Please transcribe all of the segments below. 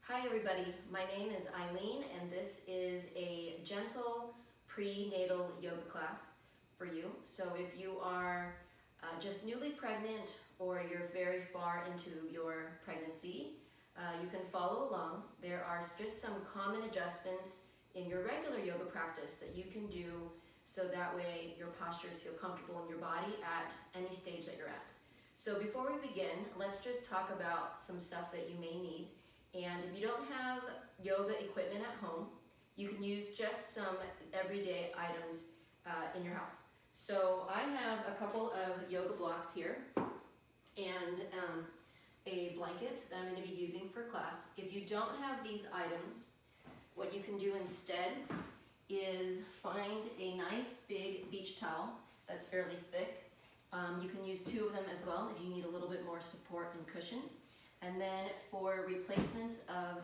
Hi everybody, my name is Aileen and this is a gentle prenatal yoga class for you. So if you are just newly pregnant or you're very far into your pregnancy, you can follow along. There are just some common adjustments in your regular yoga practice that you can do so that way your postures feel comfortable in your body at any stage that you're at. So before we begin, let's just talk about some stuff that you may need. And if you don't have yoga equipment at home, you can use just some everyday items in your house. So I have a couple of yoga blocks here and a blanket that I'm going to be using for class. If you don't have these items, what you can do instead is find a nice big beach towel that's fairly thick. You can use two of them as well if you need a little bit more support and cushion. And then for replacements of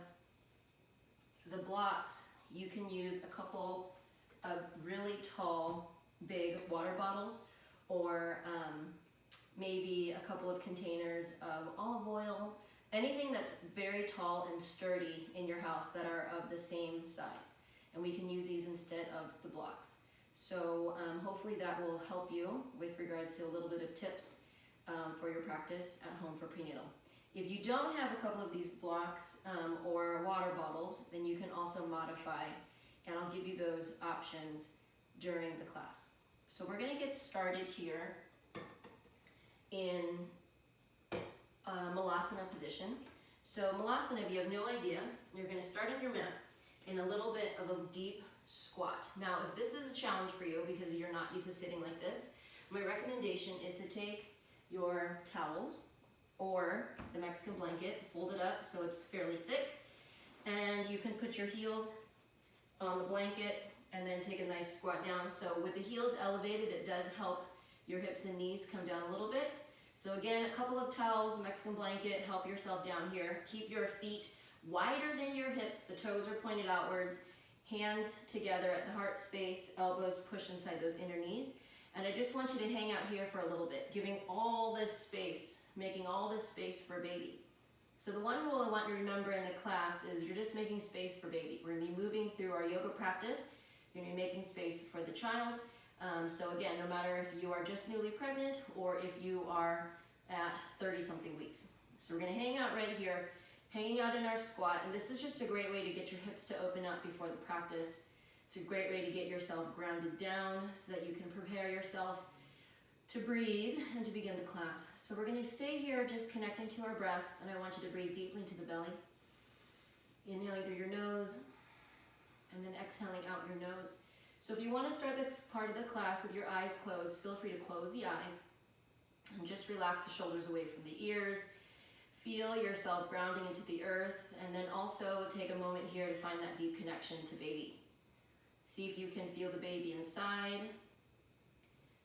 the blocks, you can use a couple of really tall, big water bottles, or maybe a couple of containers of olive oil, anything that's very tall and sturdy in your house that are of the same size. And we can use these instead of the blocks. So hopefully that will help you with regards to a little bit of tips for your practice at home for prenatal. If you don't have a couple of these blocks or water bottles, then you can also modify, and I'll give you those options during the class. So we're going to get started here in Malasana position. So Malasana, if you have no idea, you're going to start on your mat in a little bit of a deep squat. Now, if this is a challenge for you because you're not used to sitting like this, my recommendation is to take your towels or the Mexican blanket, fold it up so it's fairly thick, and you can put your heels on the blanket and then take a nice squat down. So with the heels elevated, it does help your hips and knees come down a little bit. So again, a couple of towels, Mexican blanket, help yourself down here. Keep your feet wider than your hips, the toes are pointed outwards, hands together at the heart space, elbows push inside those inner knees. And I just want you to hang out here for a little bit, giving all this space, making all this space for baby. So the one rule I want you to remember in the class is you're just making space for baby. We're going to be moving through our yoga practice. You're going to be making space for the child. So again, no matter if you are just newly pregnant or if you are at 30-something weeks. So we're going to hang out right here, hanging out in our squat. And this is just a great way to get your hips to open up before the practice. It's a great way to get yourself grounded down so that you can prepare yourself to breathe and to begin the class. So we're going to stay here just connecting to our breath, and I want you to breathe deeply into the belly. Inhaling through your nose and then exhaling out your nose. So if you want to start this part of the class with your eyes closed, feel free to close the eyes and just relax the shoulders away from the ears. Feel yourself grounding into the earth, and then also take a moment here to find that deep connection to baby. See if you can feel the baby inside.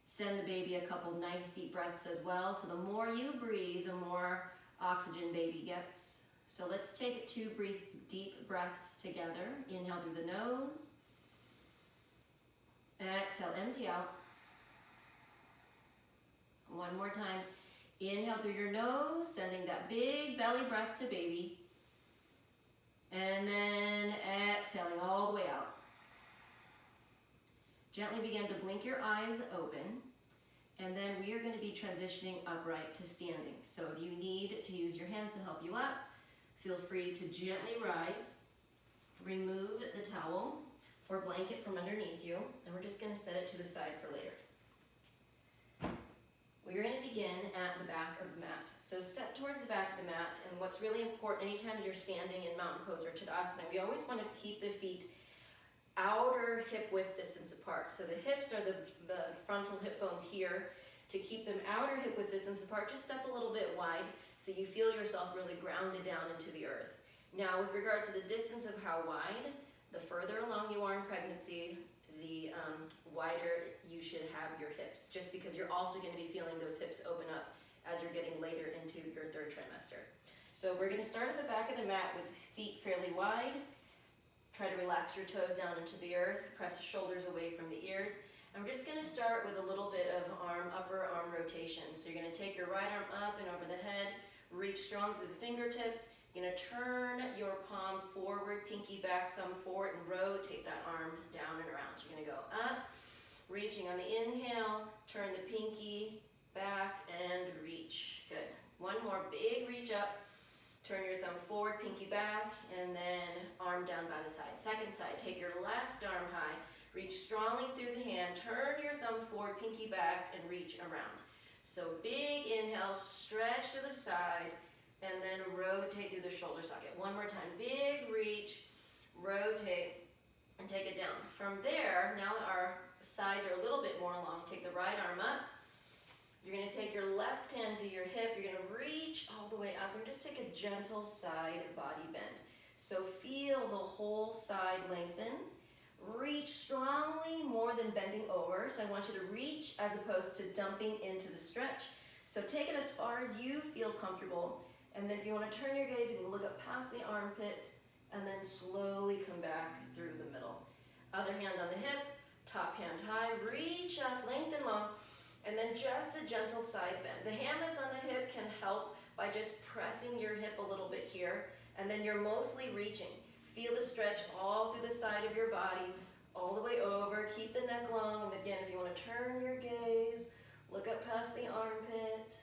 Send the baby a couple nice deep breaths as well. So the more you breathe, the more oxygen baby gets. So let's take 2 deep breaths together. Inhale through the nose. Exhale, empty out. One more time. Inhale through your nose, sending that big belly breath to baby. And then exhaling all the way out. Gently begin to blink your eyes open, and then we are going to be transitioning upright to standing. So if you need to use your hands to help you up, feel free to gently rise, remove the towel or blanket from underneath you, and we're just going to set it to the side for later. We're going to begin at the back of the mat. So step towards the back of the mat, and what's really important anytime you're standing in mountain pose or Tadasana, we always want to keep the feet outer hip width distance apart. So the hips are the frontal hip bones here. To keep them outer hip width distance apart, just step a little bit wide so you feel yourself really grounded down into the earth. Now with regards to the distance of how wide, the further along you are in pregnancy, the wider you should have your hips, just because you're also going to be feeling those hips open up as you're getting later into your 3rd trimester. So we're going to start at the back of the mat with feet fairly wide. Try to relax your toes down into the earth, press the shoulders away from the ears. And we're just going to start with a little bit of upper arm rotation. So you're going to take your right arm up and over the head, reach strong through the fingertips, You're gonna turn your palm forward, pinky back, thumb forward, and rotate that arm down and around. So you're gonna go up, reaching on the inhale, turn the pinky back and reach. Good. One more big reach up, turn your thumb forward, pinky back, and then arm down by the side. Second side, take your left arm high, reach strongly through the hand, turn your thumb forward, pinky back, and reach around. So big inhale, stretch to the side, and then rotate through the shoulder socket. One more time, big reach, rotate, and take it down. From there, now that our sides are a little bit more long, take the right arm up. You're gonna take your left hand to your hip, you're gonna reach all the way up and just take a gentle side body bend. So feel the whole side lengthen. Reach strongly more than bending over. So I want you to reach as opposed to dumping into the stretch. So take it as far as you feel comfortable. And then if you want to turn your gaze, you can look up past the armpit and then slowly come back through the middle. Other hand on the hip, top hand high, reach up, lengthen long, and then just a gentle side bend. The hand that's on the hip can help by just pressing your hip a little bit here, and then you're mostly reaching. Feel the stretch all through the side of your body, all the way over. Keep the neck long, and again, if you want to turn your gaze, look up past the armpit,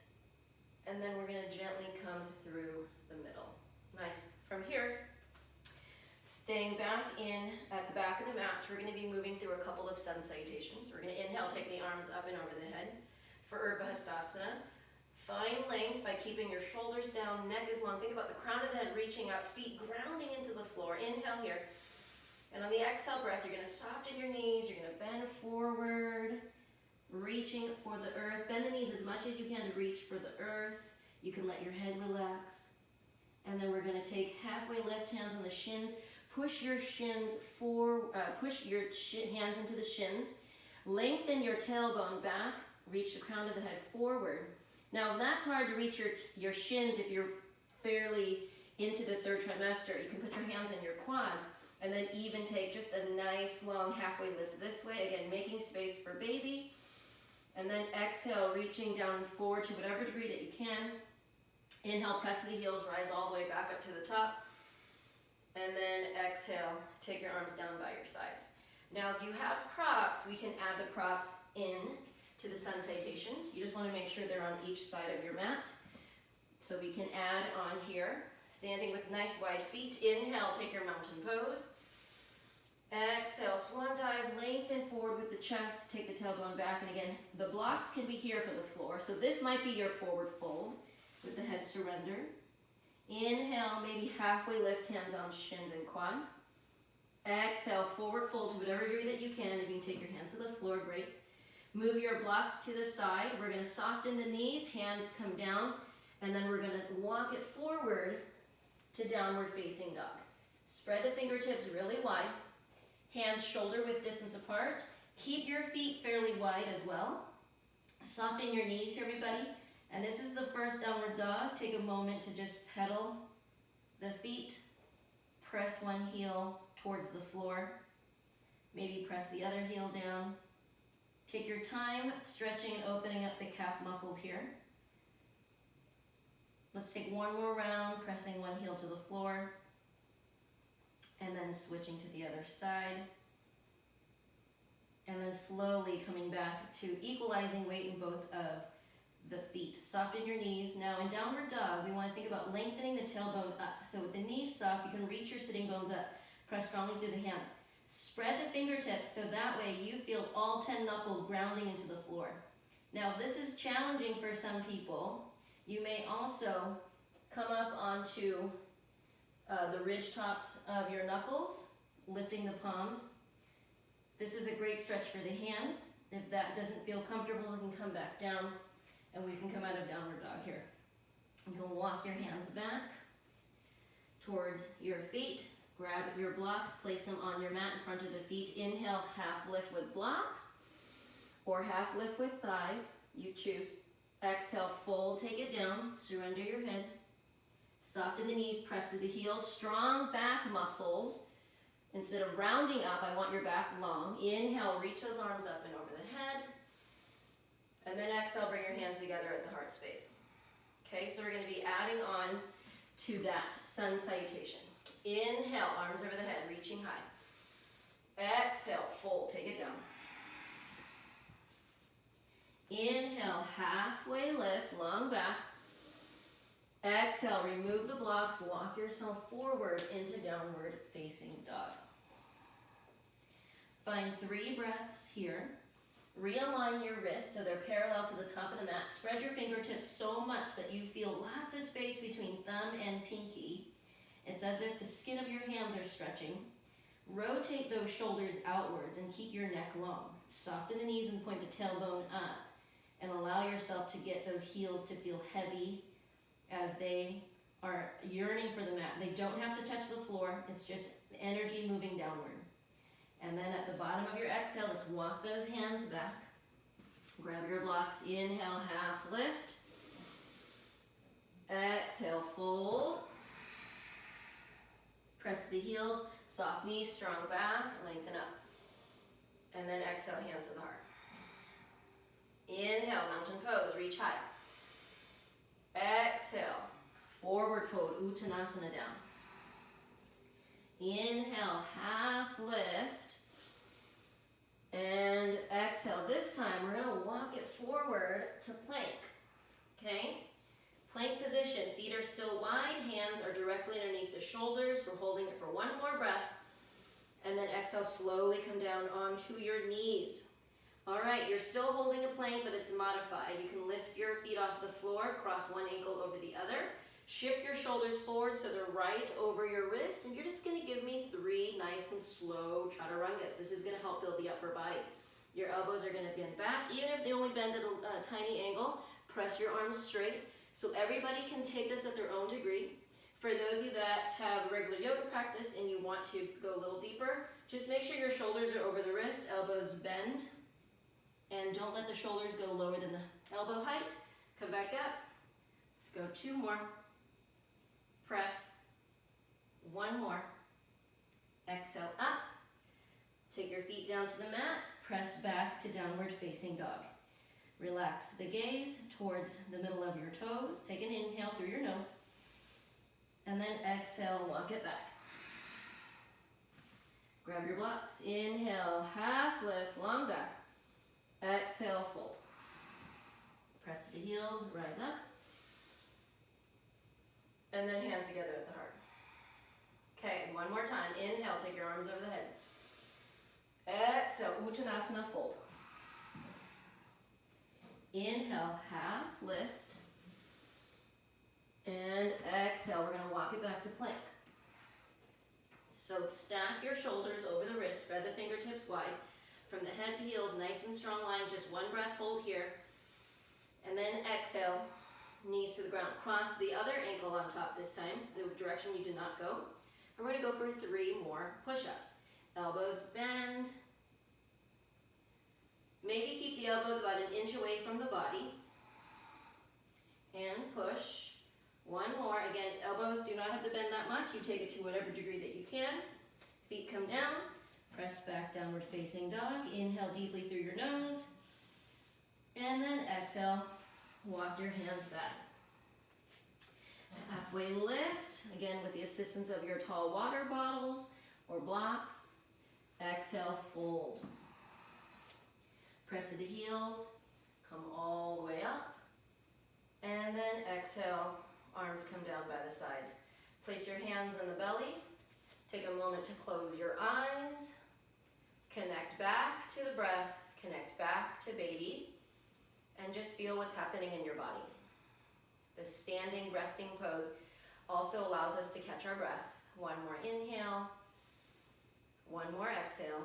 and then we're gonna gently come through the middle. Nice. From here, staying back in at the back of the mat, we're gonna be moving through a couple of sun salutations. We're gonna inhale, take the arms up and over the head for Urdhva Hastasana. Find length by keeping your shoulders down, neck is long. Think about the crown of the head reaching up, feet grounding into the floor. Inhale here. And on the exhale breath, you're gonna soften your knees, you're gonna bend forward, reaching for the earth. Bend the knees as much as you can to reach for the earth. You can let your head relax. And then we're gonna take halfway lift, hands on the shins. Push your shins hands into the shins. Lengthen your tailbone back. Reach the crown of the head forward. Now, if that's hard to reach your shins, if you're fairly into the third trimester, you can put your hands on your quads and then even take just a nice long halfway lift this way. Again, making space for baby. And then exhale, reaching down forward to whatever degree that you can. Inhale, press the heels, rise all the way back up to the top. And then exhale, take your arms down by your sides. Now, if you have props, we can add the props in to the sun salutations. You just want to make sure they're on each side of your mat. So we can add on here, standing with nice wide feet. Inhale, take your mountain pose. Exhale, swan dive, lengthen forward with the chest, take the tailbone back. And again, the blocks can be here for the floor. So this might be your forward fold with the head surrendered. Inhale, maybe halfway lift, hands on shins and quads. Exhale, forward fold to whatever degree that you can. If you can take your hands to the floor, great. Move your blocks to the side. We're gonna soften the knees, hands come down, and then we're gonna walk it forward to downward facing dog. Spread the fingertips really wide. Hands shoulder width distance apart. Keep your feet fairly wide as well. Soften your knees here, everybody. And this is the first downward dog. Take a moment to just pedal the feet. Press one heel towards the floor. Maybe press the other heel down. Take your time stretching and opening up the calf muscles here. Let's take one more round, pressing one heel to the floor. And then switching to the other side. And then slowly coming back to equalizing weight in both of the feet. Soften your knees. Now in downward dog, we want to think about lengthening the tailbone up. So with the knees soft, you can reach your sitting bones up. Press strongly through the hands. Spread the fingertips so that way you feel all 10 knuckles grounding into the floor. Now if this is challenging for some people, you may also come up onto the ridge tops of your knuckles, lifting the palms. This is a great stretch for the hands. If that doesn't feel comfortable, you can come back down and we can come out of downward dog here. You can walk your hands back towards your feet. Grab your blocks, place them on your mat in front of the feet. Inhale, half lift with blocks or half lift with thighs. You choose. Exhale, fold, take it down, surrender your head. Soften the knees, press to the heels, strong back muscles. Instead of rounding up, I want your back long. Inhale, reach those arms up and over the head. And then exhale, bring your hands together at the heart space. Okay, so we're going to be adding on to that sun salutation. Inhale, arms over the head, reaching high. Exhale, fold, take it down. Inhale, halfway lift, long back. Exhale, remove the blocks, walk yourself forward into downward facing dog. Find 3 breaths here. Realign your wrists so they're parallel to the top of the mat. Spread your fingertips so much that you feel lots of space between thumb and pinky. It's as if the skin of your hands are stretching. Rotate those shoulders outwards and keep your neck long. Soften the knees and point the tailbone up. And allow yourself to get those heels to feel heavy as they are yearning for the mat. They don't have to touch the floor. It's just energy moving downward. And then at the bottom of your exhale, let's walk those hands back. Grab your blocks. Inhale, half lift. Exhale, fold. Press the heels, soft knees, strong back, lengthen up. And then exhale, hands to the heart. Inhale, mountain pose, reach high. Exhale, forward fold, Uttanasana down. Inhale, half lift. And exhale. This time we're going to walk it forward to plank. Okay? Plank position, feet are still wide, hands are directly underneath the shoulders. We're holding it for one more breath. And then exhale, slowly come down onto your knees. All right, you're still holding a plank, but it's modified. You can lift your feet off the floor, cross one ankle over the other. Shift your shoulders forward so they're right over your wrist. And you're just going to give me 3 nice and slow chaturangas. This is going to help build the upper body. Your elbows are going to bend back. Even if they only bend at a tiny angle, press your arms straight. So everybody can take this at their own degree. For those of you that have regular yoga practice and you want to go a little deeper, just make sure your shoulders are over the wrist, elbows bend, and don't let the shoulders go lower than the elbow height. Come back up. Let's go 2 more. Press. 1 more. Exhale up. Take your feet down to the mat. Press back to downward facing dog. Relax the gaze towards the middle of your toes. Take an inhale through your nose. And then exhale, walk it back. Grab your blocks. Inhale, half lift, long back. Exhale, fold. Press the heels, rise up. And then hands together at the heart. Okay, one more time. Inhale, take your arms over the head. Exhale, Uttanasana, fold. Inhale, half lift. And exhale, we're going to walk it back to plank. So stack your shoulders over the wrist, spread the fingertips wide. From the head to heels, nice and strong line, just 1 breath, hold here. And then exhale, knees to the ground. Cross the other ankle on top this time, the direction you did not go. And we're going to go for 3 more push-ups. Elbows bend. Maybe keep the elbows about 1 inch away from the body. And push. 1 more. Again, elbows do not have to bend that much. You take it to whatever degree that you can. Feet come down. Press back, downward facing dog. Inhale deeply through your nose. And then exhale, walk your hands back. Halfway lift, again with the assistance of your tall water bottles or blocks. Exhale, fold. Press to the heels, come all the way up. And then exhale, arms come down by the sides. Place your hands on the belly. Take a moment to close your eyes. Connect back to the breath. Connect back to baby. And just feel what's happening in your body. The standing, resting pose also allows us to catch our breath. 1 more inhale. 1 more exhale.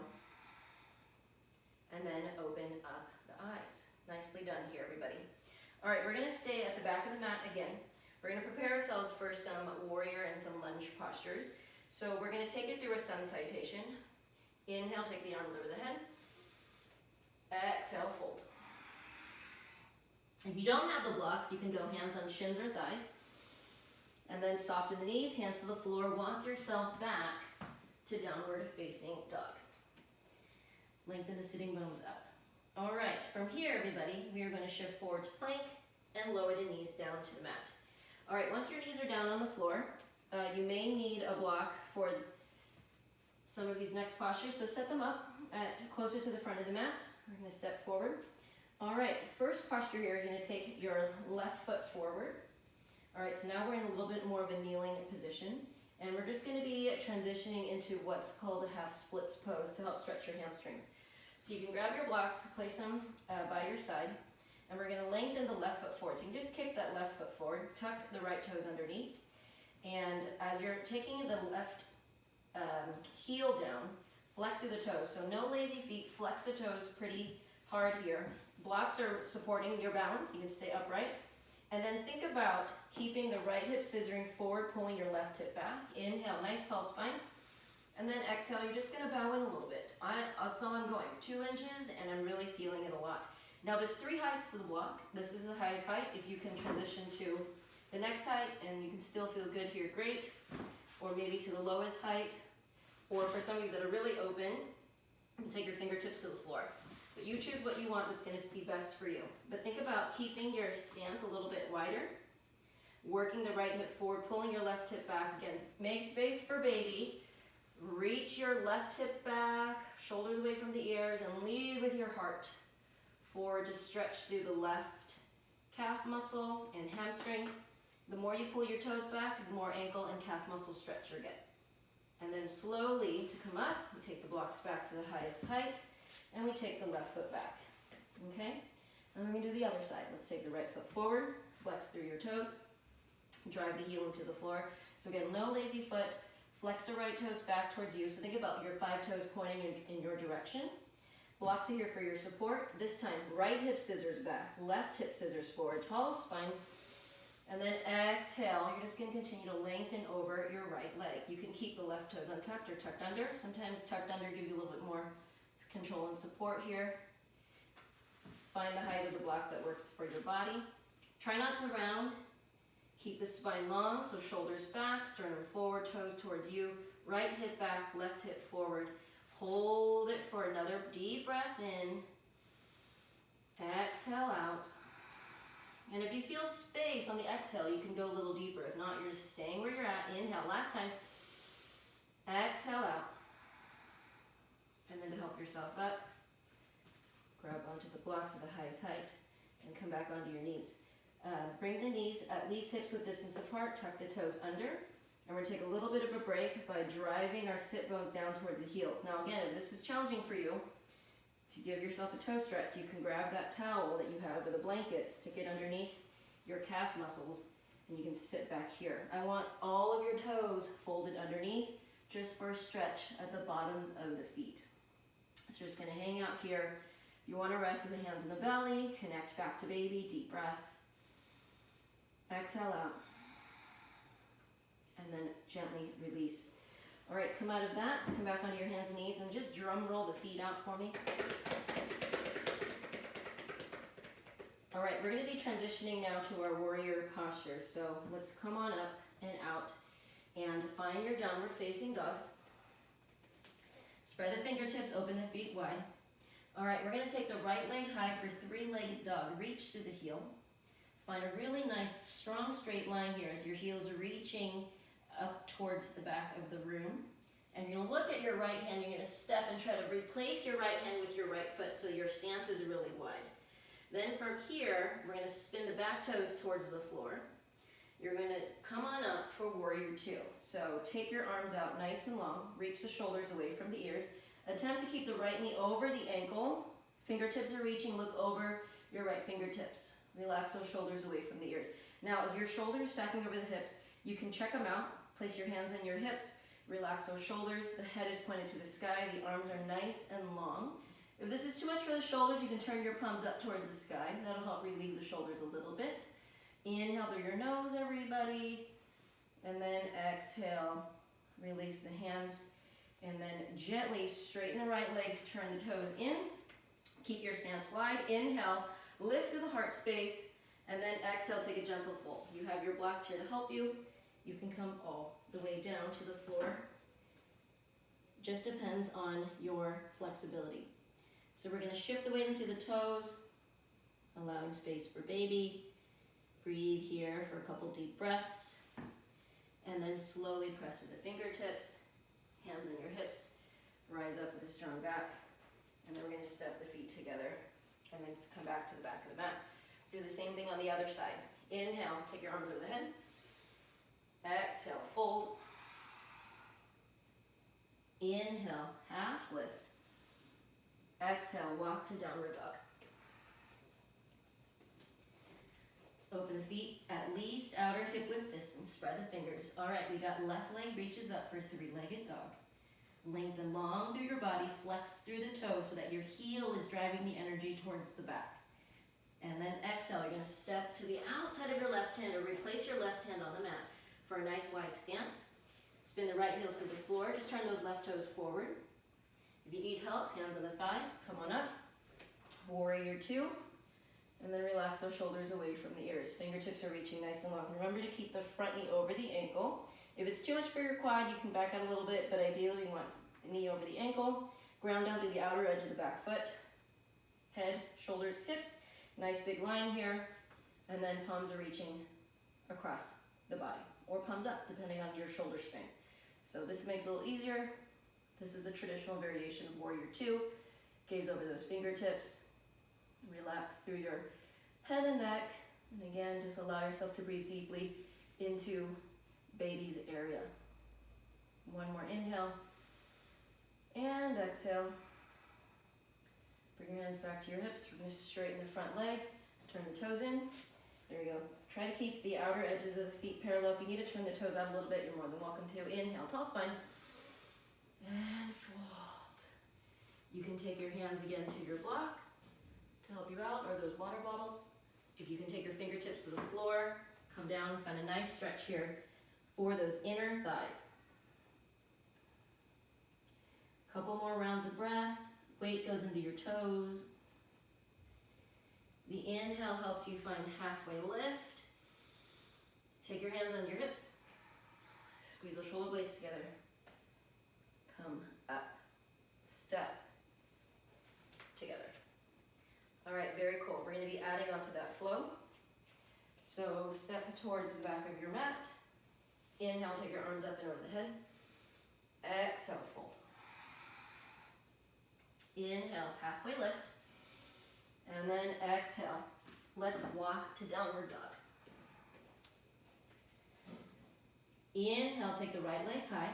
And then open up the eyes. Nicely done here, everybody. All right, we're going to stay at the back of the mat again. We're going to prepare ourselves for some warrior and some lunge postures. So we're going to take it through a sun salutation. Inhale, take the arms over the head. Exhale, fold. If you don't have the blocks, you can go hands on shins or thighs. And then soften the knees, hands to the floor. Walk yourself back to downward facing dog. Lengthen the sitting bones up. All right, from here, everybody, we are going to shift forward to plank and lower the knees down to the mat. All right, once your knees are down on the floor, you may need a block for some of these next postures, so set them up closer to the front of the mat. We're going to step forward. All right, first posture here, you're going to take your left foot forward. All right, so now we're in a little bit more of a kneeling position, and we're just going to be transitioning into what's called a half splits pose to help stretch your hamstrings. So you can grab your blocks, place them by your side, and we're going to lengthen the left foot forward. So you can just kick that left foot forward, tuck the right toes underneath, and as you're taking the left heel down, flex through the toes. So no lazy feet, flex the toes pretty hard here. Blocks are supporting your balance, you can stay upright. And then think about keeping the right hip scissoring forward, pulling your left hip back. Inhale, nice tall spine. And then exhale, you're just gonna bow in a little bit. That's all I'm going, 2 inches, and I'm really feeling it a lot. Now there's 3 heights to the block. This is the highest height. If you can transition to the next height and you can still feel good here, great. Or maybe to the lowest height. Or for some of you that are really open, you can take your fingertips to the floor. But you choose what you want that's going to be best for you. But think about keeping your stance a little bit wider, working the right hip forward, pulling your left hip back. Again, make space for baby. Reach your left hip back, shoulders away from the ears, and lead with your heart forward to stretch through the left calf muscle and hamstring. The more you pull your toes back, the more ankle and calf muscle stretch you get. And then slowly to come up, we take the blocks back to the highest height, and we take the left foot back, okay? And then we do the other side. Let's take the right foot forward, flex through your toes, drive the heel into the floor. So again, no lazy foot, flex the right toes back towards you. So think about your 5 toes pointing in your direction. Blocks are here for your support. This time, right hip scissors back, left hip scissors forward, tall spine. And then exhale, you're just going to continue to lengthen over your right leg. You can keep the left toes untucked or tucked under. Sometimes tucked under gives you a little bit more control and support here. Find the height of the block that works for your body. Try not to round. Keep the spine long, so shoulders back, sternum forward, toes towards you. Right hip back, left hip forward. Hold it for another deep breath in. Exhale out. And if you feel space on the exhale, you can go a little deeper. If not, you're just staying where you're at. Inhale, last time. Exhale out. And then to help yourself up, grab onto the blocks at the highest height and come back onto your knees. Bring the knees at least hips width distance apart, tuck the toes under, and we're going to take a little bit of a break by driving our sit bones down towards the heels. Now again, if this is challenging for you, to give yourself a toe stretch, you can grab that towel that you have or the blanket, stick it underneath your calf muscles, and you can sit back here. I want all of your toes folded underneath just for a stretch at the bottoms of the feet. So just going to hang out here. You want to rest with the hands in the belly, connect back to baby, deep breath. Exhale out. And then gently release. All right, come out of that, come back onto your hands and knees, and just drum roll the feet out for me. All right, we're going to be transitioning now to our warrior postures. So let's come on up and out and find your downward facing dog. Spread the fingertips, open the feet wide. All right, we're going to take the right leg high for 3-legged dog. Reach through the heel. Find a really nice, strong, straight line here as your heels are reaching up towards the back of the room. And you're going to look at your right hand. You're going to step and try to replace your right hand with your right foot so your stance is really wide. Then from here, we're going to spin the back toes towards the floor. You're going to come on up for warrior 2. So take your arms out nice and long. Reach the shoulders away from the ears. Attempt to keep the right knee over the ankle. Fingertips are reaching. Look over your right fingertips. Relax those shoulders away from the ears. Now, as your shoulders stacking over the hips, you can check them out. Place your hands on your hips. Relax those shoulders. The head is pointed to the sky. The arms are nice and long. If this is too much for the shoulders, you can turn your palms up towards the sky. That'll help relieve the shoulders a little bit. Inhale through your nose, everybody. And then exhale. Release the hands. And then gently straighten the right leg. Turn the toes in. Keep your stance wide. Inhale. Lift through the heart space. And then exhale, take a gentle fold. You have your blocks here to help you. You can come all the way down to the floor. Just depends on your flexibility. So we're going to shift the weight into the toes, allowing space for baby. Breathe here for a couple deep breaths. And then slowly press to the fingertips, hands on your hips, rise up with a strong back. And then we're going to step the feet together and then come back to the back of the mat. Do the same thing on the other side. Inhale, take your arms over the head. Exhale, fold. Inhale, half lift. Exhale, walk to downward dog. Open the feet at least outer hip width distance. Spread the fingers. All right, we got left leg reaches up for three-legged dog. Lengthen long through your body, flex through the toes so that your heel is driving the energy towards the back. And then exhale, you're gonna step to the outside of your left hand or replace your left hand on the mat for a nice wide stance. Spin the right heel to the floor, just turn those left toes forward. If you need help, hands on the thigh, come on up. Warrior two, and then relax those shoulders away from the ears. Fingertips are reaching nice and long. Remember to keep the front knee over the ankle. If it's too much for your quad, you can back out a little bit, but ideally we want the knee over the ankle, ground down through the outer edge of the back foot, head, shoulders, hips, nice big line here, and then palms are reaching across the body, or palms up, depending on your shoulder strength. So this makes it a little easier. This is the traditional variation of Warrior Two. Gaze over those fingertips, relax through your head and neck, and again, just allow yourself to breathe deeply into baby's area. One more inhale, and exhale. Bring your hands back to your hips. We're going to straighten the front leg, turn the toes in. There we go. Try to keep the outer edges of the feet parallel. If you need to turn the toes out a little bit, you're more than welcome to. Inhale, tall spine, and fold. You can take your hands again to your block to help you out, or those water bottles. If you can take your fingertips to the floor, come down, find a nice stretch here for those inner thighs. Couple more rounds of breath. Weight goes into your toes. The inhale helps you find halfway lift. Take your hands on your hips. Squeeze those shoulder blades together. Come up. Step. Together. All right, very cool. We're going to be adding onto that flow. So step towards the back of your mat. Inhale, take your arms up and over the head. Exhale, fold. Inhale, halfway lift. And then exhale. Let's walk to downward dog. Inhale, take the right leg high.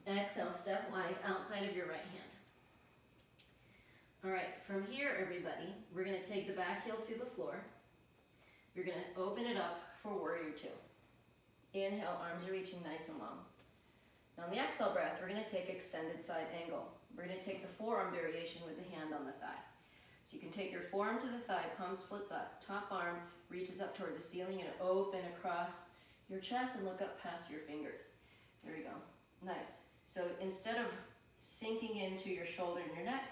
Exhale, step wide outside of your right hand. All right, from here, everybody, we're going to take the back heel to the floor. You're going to open it up for Warrior Two. Inhale, arms are reaching nice and long. Now on the exhale breath, we're going to take extended side angle. We're going to take the forearm variation with the hand on the thigh. So you can take your forearm to the thigh, palms flip up, top arm reaches up towards the ceiling and open across your chest and look up past your fingers. There we go. Nice. So instead of sinking into your shoulder and your neck,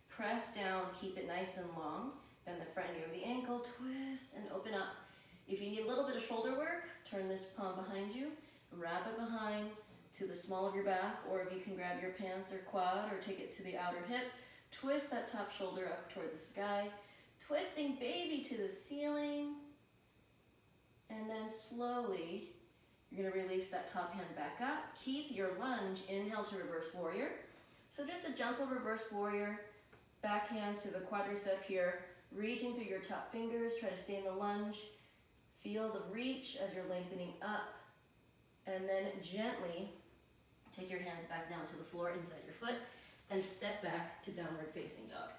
press down, keep it nice and long. Bend the front knee over the ankle, twist and open up. If you need a little bit of shoulder work, turn this palm behind you, wrap it behind to the small of your back, or if you can grab your pants or quad or take it to the outer hip, twist that top shoulder up towards the sky, twisting baby to the ceiling, and then slowly you're going to release that top hand back up. Keep your lunge. Inhale to reverse warrior. So just a gentle reverse warrior, back hand to the quadricep here, reaching through your top fingers, try to stay in the lunge. Feel the reach as you're lengthening up, and then gently take your hands back down to the floor inside your foot and step back to downward facing dog.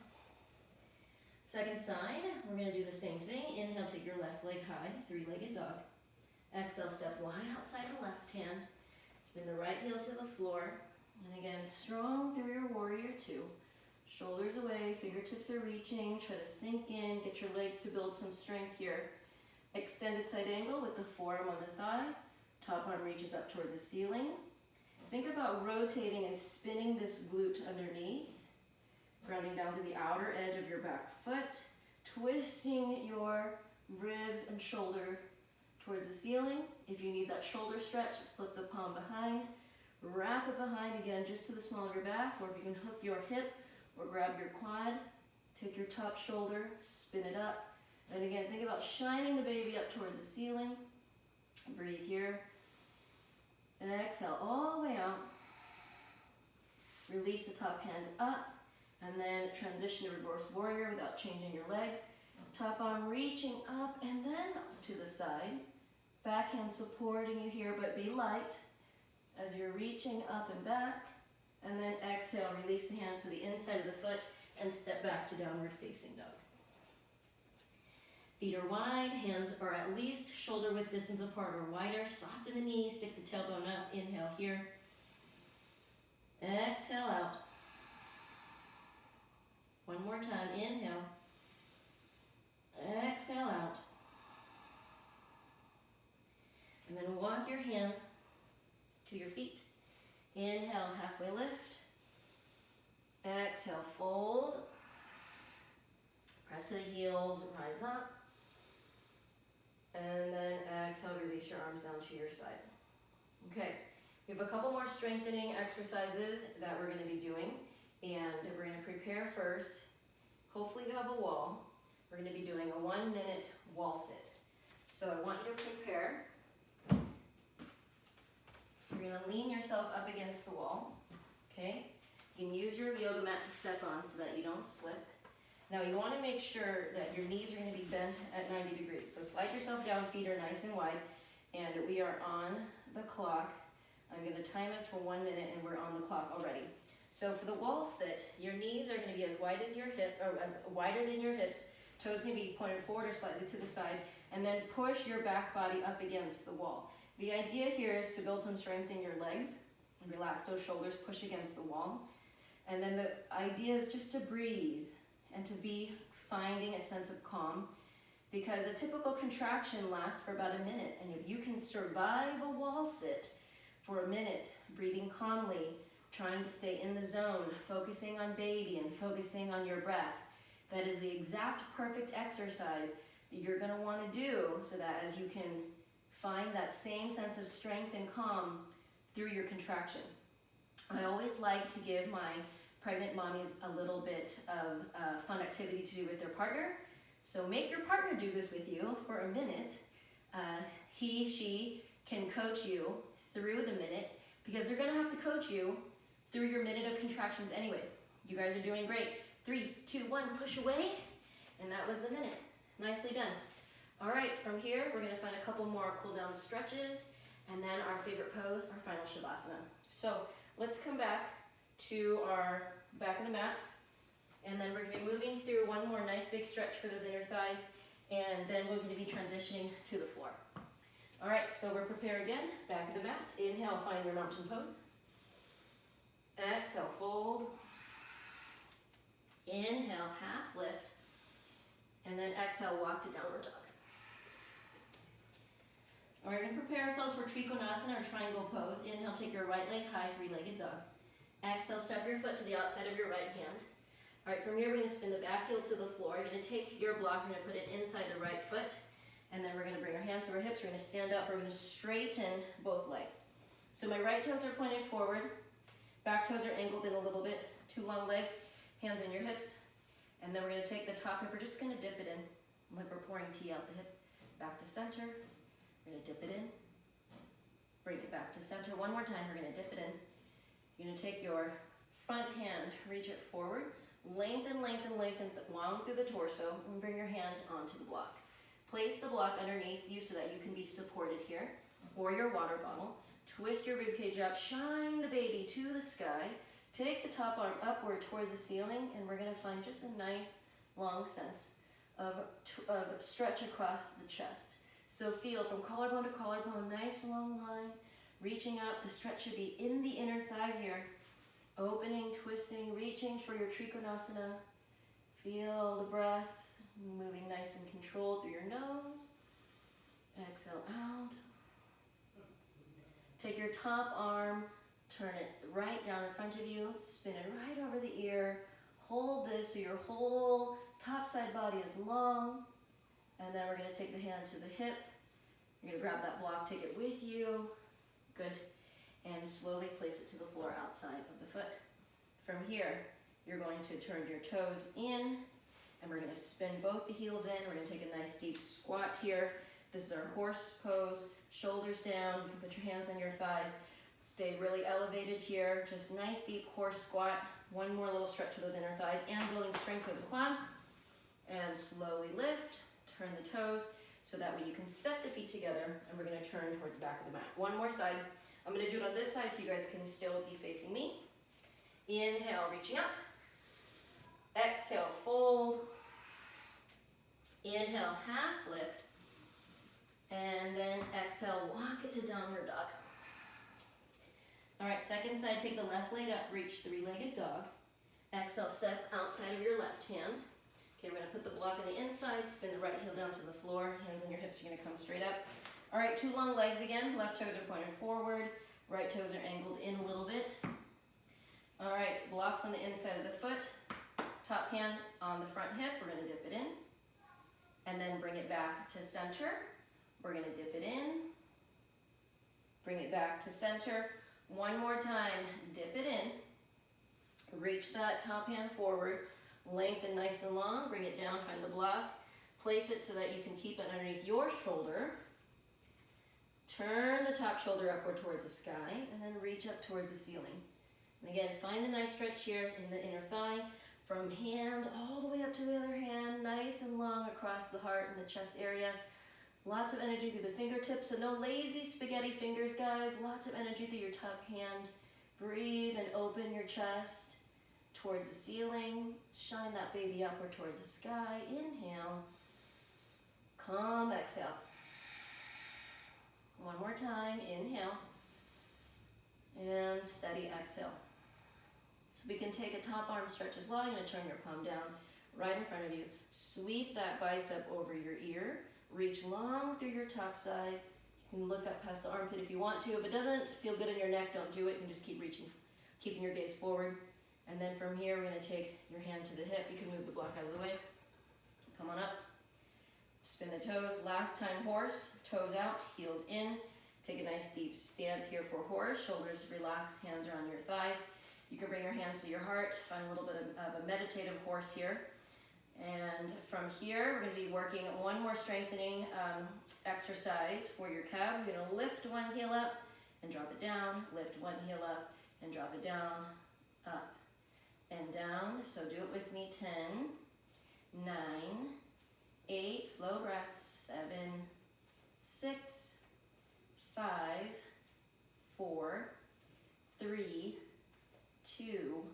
Second side, we're going to do the same thing. Inhale, take your left leg high, three-legged dog. Exhale, step wide outside the left hand. Spin the right heel to the floor. And again, strong through your Warrior Two. Shoulders away, fingertips are reaching. Try to sink in, get your legs to build some strength here. Extended side angle with the forearm on the thigh. Top arm reaches up towards the ceiling. Think about rotating and spinning this glute underneath. Grounding down to the outer edge of your back foot. Twisting your ribs and shoulder towards the ceiling. If you need that shoulder stretch, flip the palm behind. Wrap it behind again just to the small of your back, or if you can hook your hip or grab your quad, take your top shoulder, spin it up, And again, think about shining the baby up towards the ceiling. Breathe here. And exhale all the way out. Release the top hand up. And then transition to reverse warrior without changing your legs. Top arm reaching up and then to the side. Back hand supporting you here, but be light as you're reaching up and back. And then exhale, release the hands to the inside of the foot and step back to downward facing dog. Feet are wide, hands are at least shoulder width distance apart or wider. Soften the knees, stick the tailbone up. Inhale here. Exhale out. One more time, inhale. Exhale out. And then walk your hands to your feet. Inhale, halfway lift. Exhale, fold. Press the heels, rise up. And then exhale, release your arms down to your side. Okay, we have a couple more strengthening exercises that we're going to be doing. And we're going to prepare first. Hopefully you have a wall. We're going to be doing a 1 minute wall sit. So I want you to prepare. You're going to lean yourself up against the wall. Okay? You can use your yoga mat to step on so that you don't slip. Now you want to make sure that your knees are going to be bent at 90 degrees. So slide yourself down, feet are nice and wide. And we are on the clock. I'm going to time us for 1 minute and we're on the clock already. So for the wall sit, your knees are going to be as wide as your hip, or as wider than your hips. Toes going to be pointed forward or slightly to the side, and then push your back body up against the wall. The idea here is to build some strength in your legs. Relax those shoulders, push against the wall. And then the idea is just to breathe and to be finding a sense of calm, because a typical contraction lasts for about a minute. And if you can survive a wall sit for a minute, breathing calmly, trying to stay in the zone, focusing on baby and focusing on your breath, that is the exact perfect exercise that you're going to want to do so that as you can find that same sense of strength and calm through your contraction. I always like to give my pregnant mommies a little bit of fun activity to do with their partner. So make your partner do this with you for a minute. She can coach you through the minute, because they're going to have to coach you through your minute of contractions anyway. You guys are doing great. 3, 2, 1, push away. And that was the minute. Nicely done. All right, from here, we're going to find a couple more cool down stretches, and then our favorite pose, our final Shavasana. So let's come back to our back of the mat, and then we're going to be moving through one more nice big stretch for those inner thighs, and then we're going to be transitioning to the floor. All right, so we're prepared again, back of the mat. Inhale, find your mountain pose. Exhale, fold. Inhale, half lift. And then exhale, walk to downward dog. All right, we're going to prepare ourselves for Trikonasana, or triangle pose. Inhale, take your right leg high, three-legged dog. Exhale, step your foot to the outside of your right hand. All right, from here, we're going to spin the back heel to the floor. You're going to take your block, we're going to put it inside the right foot, and then we're going to bring our hands to our hips. We're going to stand up. We're going to straighten both legs. So my right toes are pointed forward. Back toes are angled in a little bit. 2 long legs, hands in your hips. And then we're going to take the top hip. We're just going to dip it in, like we're pouring tea out the hip. Back to center. We're going to dip it in. Bring it back to center. One more time, we're going to dip it in. You're going to take your front hand, reach it forward. Lengthen, lengthen, lengthen long through the torso, and bring your hand onto the block. Place the block underneath you so that you can be supported here, or your water bottle. Twist your ribcage up, shine the baby to the sky. Take the top arm upward towards the ceiling, and we're going to find just a nice long sense of stretch across the chest. So feel from collarbone to collarbone, nice long line, reaching up. The stretch should be in the inner thigh here. Opening, twisting, reaching for your Trikonasana. Feel the breath moving nice and controlled through your nose. Exhale out. Take your top arm, turn it right down in front of you, spin it right over the ear. Hold this so your whole top side body is long. And then we're going to take the hand to the hip. You're going to grab that block, take it with you. Good. And slowly place it to the floor outside of the foot. From here, you're going to turn your toes in, And we're gonna spin both the heels in. We're gonna take a nice deep squat here. This is our horse pose, shoulders down. You can put your hands on your thighs. Stay really elevated here. Just nice deep horse squat. One more little stretch of those inner thighs and building strength with the quads. And slowly lift, turn the toes, so that way you can step the feet together, and we're gonna turn towards the back of the mat. One more side. I'm gonna do it on this side so you guys can still be facing me. Inhale, reaching up. Exhale, fold. Inhale, half lift. And then exhale, walk it to downward dog. All right, second side, take the left leg up, reach three-legged dog. Exhale, step outside of your left hand. Okay, we're gonna put the block on the inside, spin the right heel down to the floor, hands on your hips are gonna come straight up. All right, two long legs again, left toes are pointed forward, right toes are angled in a little bit. All right, blocks on the inside of the foot, top hand on the front hip, we're gonna dip it in, and then bring it back to center. We're gonna dip it in, bring it back to center. One more time, dip it in, reach that top hand forward, lengthen nice and long, bring it down, find the block, place it so that you can keep it underneath your shoulder. Turn the top shoulder upward towards the sky, and then reach up towards the ceiling. And again, find the nice stretch here in the inner thigh, from hand all the way up to the other hand, nice and long across the heart and the chest area. Lots of energy through the fingertips, so no lazy spaghetti fingers, guys. Lots of energy through your top hand. Breathe and open your chest towards the ceiling. Shine that baby upward towards the sky. Inhale. Calm, exhale. One more time, inhale. And steady exhale. So we can take a top arm stretch as well. You're gonna turn your palm down right in front of you. Sweep that bicep over your ear. Reach long through your top side. You can look up past the armpit if you want to. If it doesn't feel good in your neck, don't do it. You can just keep reaching, keeping your gaze forward. And then from here, we're gonna take your hand to the hip. You can move the block out of the way. Come on up. Spin the toes. Last time horse. Toes out, heels in. Take a nice deep stance here for horse. Shoulders relax, hands are on your thighs. You can bring your hands to your heart. Find a little bit of a meditative horse here. And from here, we're going to be working one more strengthening exercise for your calves. You're going to lift one heel up and drop it down, lift one heel up and drop it down, up and down. So do it with me. 10, 9, 8, slow breath, 7, 6, 5, 4, 3, 2,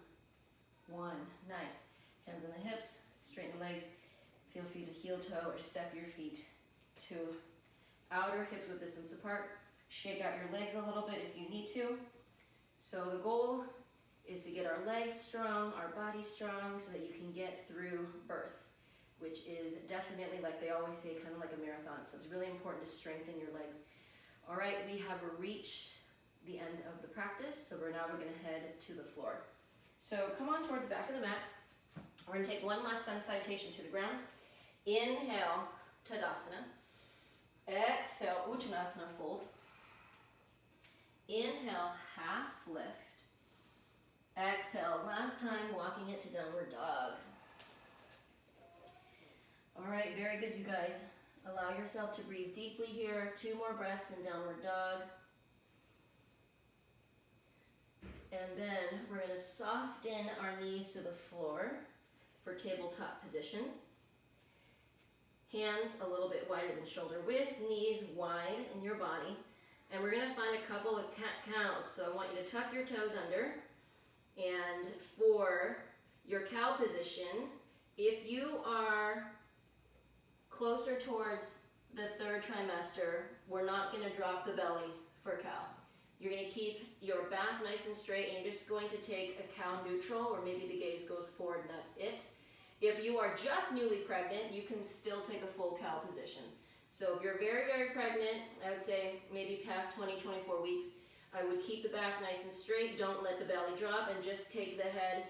1. Nice. Hands on the hips. Straighten the legs. Feel free to heel toe or step your feet to outer hips width distance apart. Shake out your legs a little bit if you need to. So the goal is to get our legs strong, our body strong, so that you can get through birth, which is definitely, like they always say, kind of like a marathon. So it's really important to strengthen your legs. All right, we have reached the end of the practice, so we're going to head to the floor. So come on towards the back of the mat. We're going to take one last sun salutation to the ground. Inhale, Tadasana. Exhale, Uttanasana, fold. Inhale, half lift. Exhale, last time, walking it to downward dog. All right, very good, you guys. Allow yourself to breathe deeply here. 2 more breaths in downward dog. And then we're going to soften our knees to the floor for tabletop position. Hands a little bit wider than shoulder width, knees wide in your body. And we're going to find a couple of cat-cows. So I want you to tuck your toes under. And for your cow position, if you are closer towards the 3rd trimester, we're not going to drop the belly for cow. You're going to keep your back nice and straight, and you're just going to take a cow neutral, or maybe the gaze goes forward and that's it. If you are just newly pregnant, you can still take a full cow position. So if you're very, very pregnant, I would say maybe past 20, 24 weeks, I would keep the back nice and straight, don't let the belly drop, and just take the head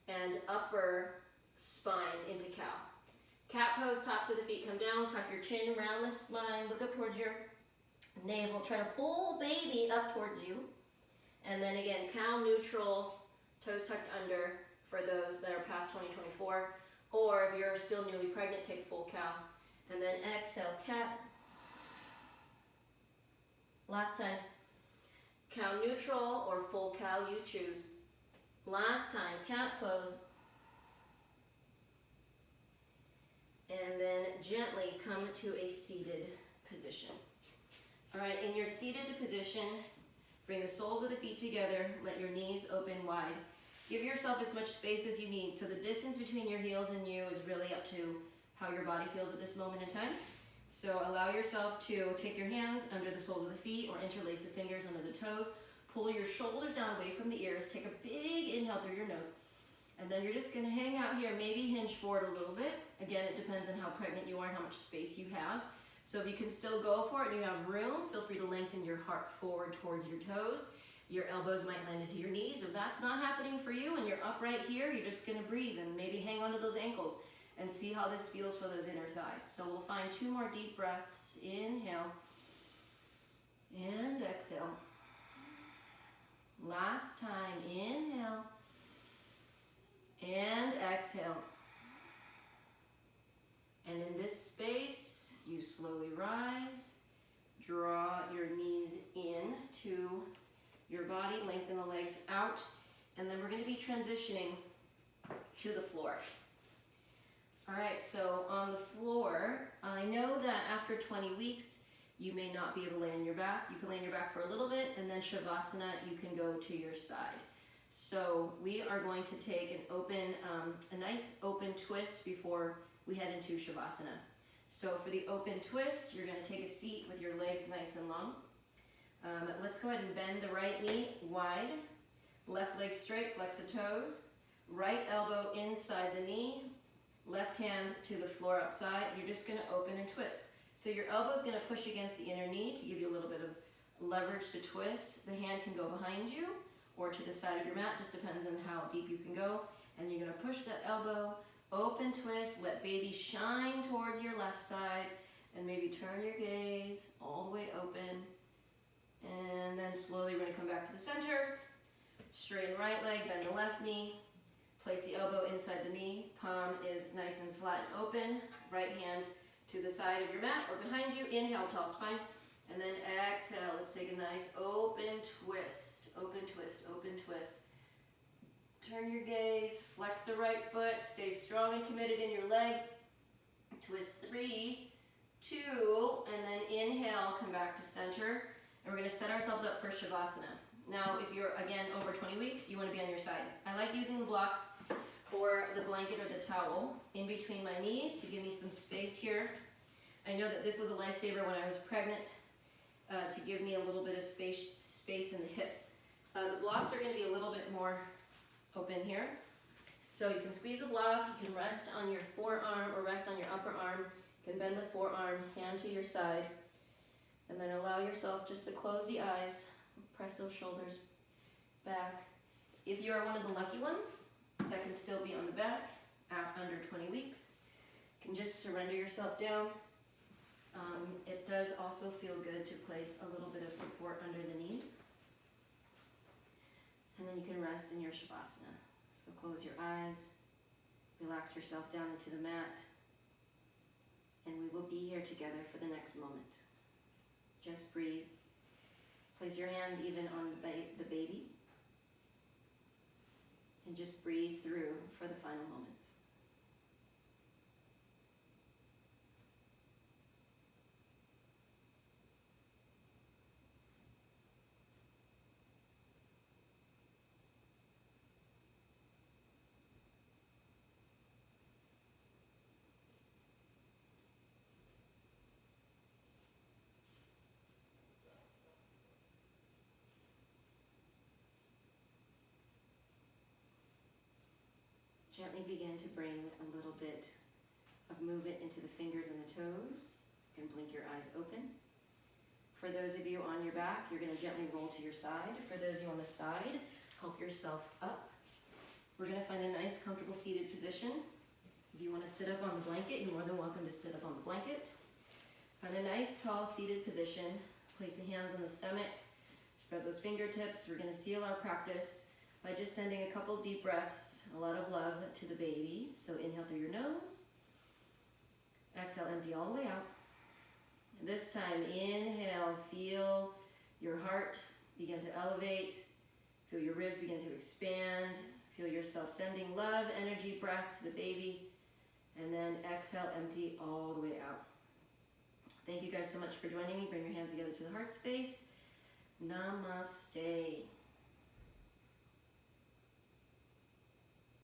and upper spine into cow. Cat pose, tops of the feet come down, tuck your chin around the spine, look up towards your navel, try to pull baby up towards you. And then again, cow neutral, toes tucked under for those that are past 20, 24. Or if you're still newly pregnant, take full cow. And then exhale, cat. Last time. Cow neutral or full cow, you choose. Last time, cat pose. And then gently come to a seated position. All right, in your seated position, bring the soles of the feet together, let your knees open wide. Give yourself as much space as you need. So the distance between your heels and you is really up to how your body feels at this moment in time. So allow yourself to take your hands under the soles of the feet or interlace the fingers under the toes. Pull your shoulders down away from the ears. Take a big inhale through your nose. And then you're just gonna hang out here, maybe hinge forward a little bit. Again, it depends on how pregnant you are and how much space you have. So if you can still go for it and you have room, feel free to lengthen your heart forward towards your toes. Your elbows might land into your knees. If that's not happening for you and you're upright here, you're just gonna breathe and maybe hang onto those ankles and see how this feels for those inner thighs. So we'll find 2 more deep breaths. Inhale and exhale. Last time, inhale and exhale. And in this space, you slowly rise, draw your knees in to your body, lengthen the legs out, and then we're going to be transitioning to the floor. All right, so on the floor, I know that after 20 weeks, you may not be able to lay on your back. You can lay on your back for a little bit, and then Shavasana, you can go to your side. So we are going to take an open, a nice open twist before we head into Shavasana. So for the open twist, you're going to take a seat with your legs nice and long. Let's go ahead and bend the right knee wide, left leg straight, flex the toes, right elbow inside the knee, left hand to the floor outside. You're just going to open and twist. So your elbow is going to push against the inner knee to give you a little bit of leverage to twist. The hand can go behind you or to the side of your mat, just depends on how deep you can go. And you're going to push that elbow, open twist, let baby shine towards your left side, and maybe turn your gaze all the way open. And then slowly we're going to come back to the center, straighten right leg, bend the left knee, place the elbow inside the knee, palm is nice and flat and open, right hand to the side of your mat or behind you, inhale, tall spine, and then exhale, let's take a nice open twist, open twist, open twist. Turn your gaze, flex the right foot, stay strong and committed in your legs, twist 3, 2, and then inhale, come back to center. And we're going to set ourselves up for Shavasana. Now, if you're, again, over 20 weeks, you want to be on your side. I like using the blocks or the blanket or the towel in between my knees to give me some space here. I know that this was a lifesaver when I was pregnant to give me a little bit of space in the hips. The blocks are going to be a little bit more open here. So you can squeeze a block, you can rest on your forearm or rest on your upper arm. You can bend the forearm, hand to your side. And then allow yourself just to close the eyes, press those shoulders back. If you are one of the lucky ones that can still be on the back at under 20 weeks, you can just surrender yourself down. It does also feel good to place a little bit of support under the knees. And then you can rest in your Shavasana. So close your eyes, relax yourself down into the mat, and we will be here together for the next moment. Just breathe. Place your hands even on the baby. And just breathe through for the final moments. Gently begin to bring a little bit of movement into the fingers and the toes. You can blink your eyes open. For those of you on your back, you're going to gently roll to your side. For those of you on the side, help yourself up. We're going to find a nice, comfortable seated position. If you want to sit up on the blanket, you're more than welcome to sit up on the blanket. Find a nice, tall, seated position. Place the hands on the stomach. Spread those fingertips. We're going to seal our practice by just sending a couple deep breaths, a lot of love to the baby. So inhale through your nose. Exhale, empty all the way out. And this time, inhale, feel your heart begin to elevate. Feel your ribs begin to expand. Feel yourself sending love, energy, breath to the baby. And then exhale, empty all the way out. Thank you guys so much for joining me. Bring your hands together to the heart space. Namaste.